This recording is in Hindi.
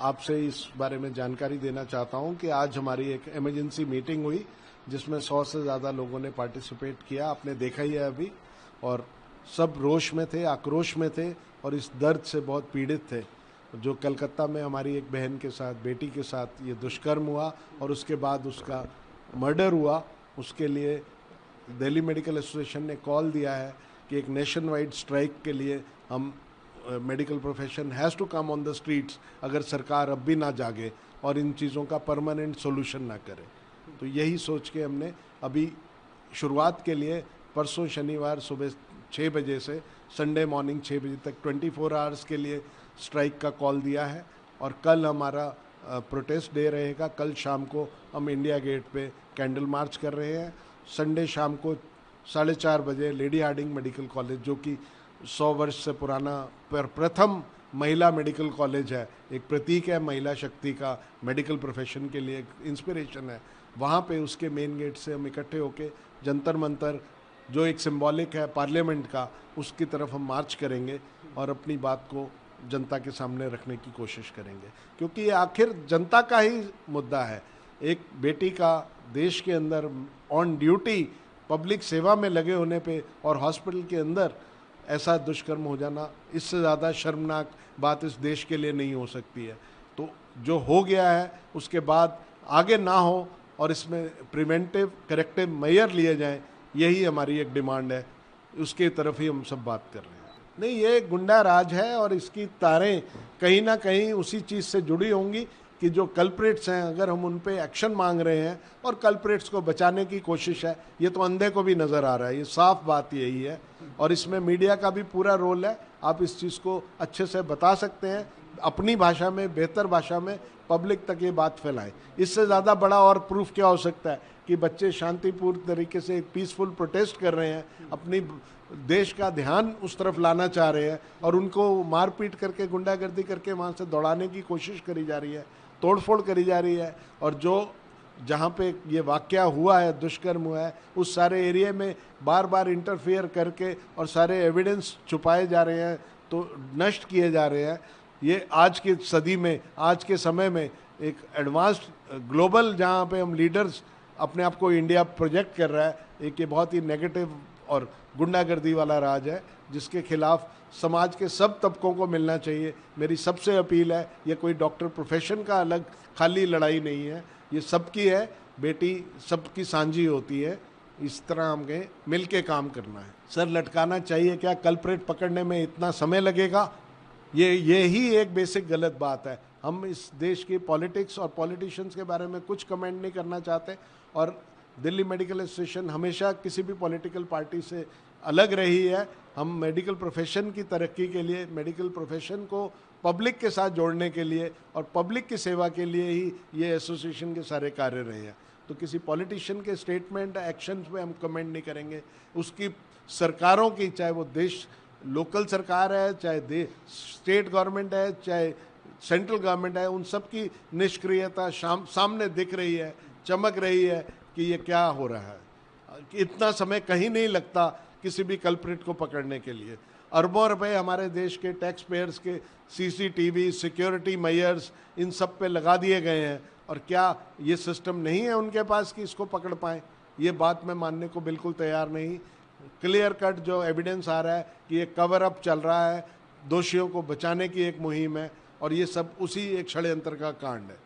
आपसे इस बारे में जानकारी देना चाहता हूं कि आज हमारी एक इमरजेंसी मीटिंग हुई जिसमें 100 से ज़्यादा लोगों ने पार्टिसिपेट किया। आपने देखा ही है अभी, और सब रोष में थे, आक्रोश में थे और इस दर्द से बहुत पीड़ित थे जो कलकत्ता में हमारी एक बहन के साथ, बेटी के साथ ये दुष्कर्म हुआ और उसके बाद उसका मर्डर हुआ। उसके लिए दिल्ली मेडिकल एसोसिएशन ने कॉल दिया है कि एक नेशन वाइड स्ट्राइक के लिए हम medical profession has to come on the streets अगर सरकार अब भी ना जागे और इन चीज़ों का परमानेंट सोल्यूशन ना करे। तो यही सोच के हमने अभी शुरुआत के लिए परसों शनिवार सुबह 6 बजे से संडे मॉर्निंग 6 बजे तक 24 आवर्स के लिए स्ट्राइक का कॉल दिया है। और कल हमारा प्रोटेस्ट डे रहेगा। कल शाम को हम इंडिया गेट पे कैंडल मार्च कर रहे हैं। संडे शाम को 4:30 बजे लेडी हार्डिंग मेडिकल कॉलेज, जो कि 100 वर्ष से पुराना प्रथम महिला मेडिकल कॉलेज है, एक प्रतीक है महिला शक्ति का, मेडिकल प्रोफेशन के लिए एक इंस्पिरेशन है, वहाँ पे उसके मेन गेट से हम इकट्ठे होके जंतर मंतर, जो एक सिंबॉलिक है पार्लियामेंट का, उसकी तरफ हम मार्च करेंगे और अपनी बात को जनता के सामने रखने की कोशिश करेंगे, क्योंकि ये आखिर जनता का ही मुद्दा है। एक बेटी का देश के अंदर ऑन ड्यूटी पब्लिक सेवा में लगे होने पे और हॉस्पिटल के अंदर ऐसा दुष्कर्म हो जाना, इससे ज़्यादा शर्मनाक बात इस देश के लिए नहीं हो सकती है। तो जो हो गया है उसके बाद आगे ना हो और इसमें प्रिवेंटिव करेक्टिव मेजर लिए जाएं, यही हमारी एक डिमांड है। उसके तरफ ही हम सब बात कर रहे हैं। नहीं, ये गुंडा राज है और इसकी तारें कहीं ना कहीं उसी चीज़ से जुड़ी होंगी कि जो कल्प्रेट्स हैं, अगर हम उन पे एक्शन मांग रहे हैं और कल्प्रेट्स को बचाने की कोशिश है, ये तो अंधे को भी नज़र आ रहा है, ये साफ बात यही है। और इसमें मीडिया का भी पूरा रोल है। आप इस चीज़ को अच्छे से बता सकते हैं, अपनी भाषा में, बेहतर भाषा में पब्लिक तक ये बात फैलाएं। इससे ज़्यादा बड़ा और प्रूफ क्या हो सकता है कि बच्चे शांतिपूर्ण तरीके से एक पीसफुल प्रोटेस्ट कर रहे हैं, अपनी देश का ध्यान उस तरफ लाना चाह रहे हैं और उनको मारपीट करके, गुंडागर्दी करके वहाँ से दौड़ाने की कोशिश करी जा रही है, तोड़फोड़ करी जा रही है। और जो जहाँ पे ये वाक़या हुआ है, दुष्कर्म हुआ है, उस सारे एरिया में बार बार इंटरफेयर करके और सारे एविडेंस छुपाए जा रहे हैं, तो नष्ट किए जा रहे हैं। ये आज की सदी में, आज के समय में एक एडवांस्ड ग्लोबल, जहाँ पे हम लीडर्स अपने आप को इंडिया प्रोजेक्ट कर रहा है, एक ये बहुत ही नेगेटिव और गुंडागर्दी वाला राज है, जिसके खिलाफ समाज के सब तबकों को मिलना चाहिए। मेरी सबसे अपील है, ये कोई डॉक्टर प्रोफेशन का अलग खाली लड़ाई नहीं है, ये सबकी है। बेटी सबकी सांझी होती है, इस तरह हमें मिल के काम करना है। सर, लटकाना चाहिए क्या? कल्प्रेट पकड़ने में इतना समय लगेगा? ये ही एक बेसिक गलत बात है। हम इस देश की पॉलिटिक्स और पॉलिटिशियंस के बारे में कुछ कमेंट नहीं करना चाहते। और दिल्ली मेडिकल एसोसिएशन हमेशा किसी भी पॉलिटिकल पार्टी से अलग रही है। हम मेडिकल प्रोफेशन की तरक्की के लिए, मेडिकल प्रोफेशन को पब्लिक के साथ जोड़ने के लिए और पब्लिक की सेवा के लिए ही ये एसोसिएशन के सारे कार्य रहे हैं। तो किसी पॉलिटिशियन के स्टेटमेंट, एक्शंस पे हम कमेंट नहीं करेंगे। उसकी सरकारों की, चाहे वो देश लोकल सरकार है, चाहे स्टेट गवर्नमेंट है, चाहे सेंट्रल गवर्नमेंट है, उन सब की निष्क्रियता सामने दिख रही है, चमक रही है कि ये क्या हो रहा है। इतना समय कहीं नहीं लगता किसी भी कल्प्रिट को पकड़ने के लिए। अरबों रुपए हमारे देश के टैक्स पेयर्स के सीसीटीवी, सिक्योरिटी मेजर्स, इन सब पे लगा दिए गए हैं, और क्या ये सिस्टम नहीं है उनके पास कि इसको पकड़ पाएँ? ये बात मैं मानने को बिल्कुल तैयार नहीं। क्लियर कट जो एविडेंस आ रहा है कि ये कवर अप चल रहा है, दोषियों को बचाने की एक मुहिम है, और ये सब उसी एक षड्यंत्र का कांड है।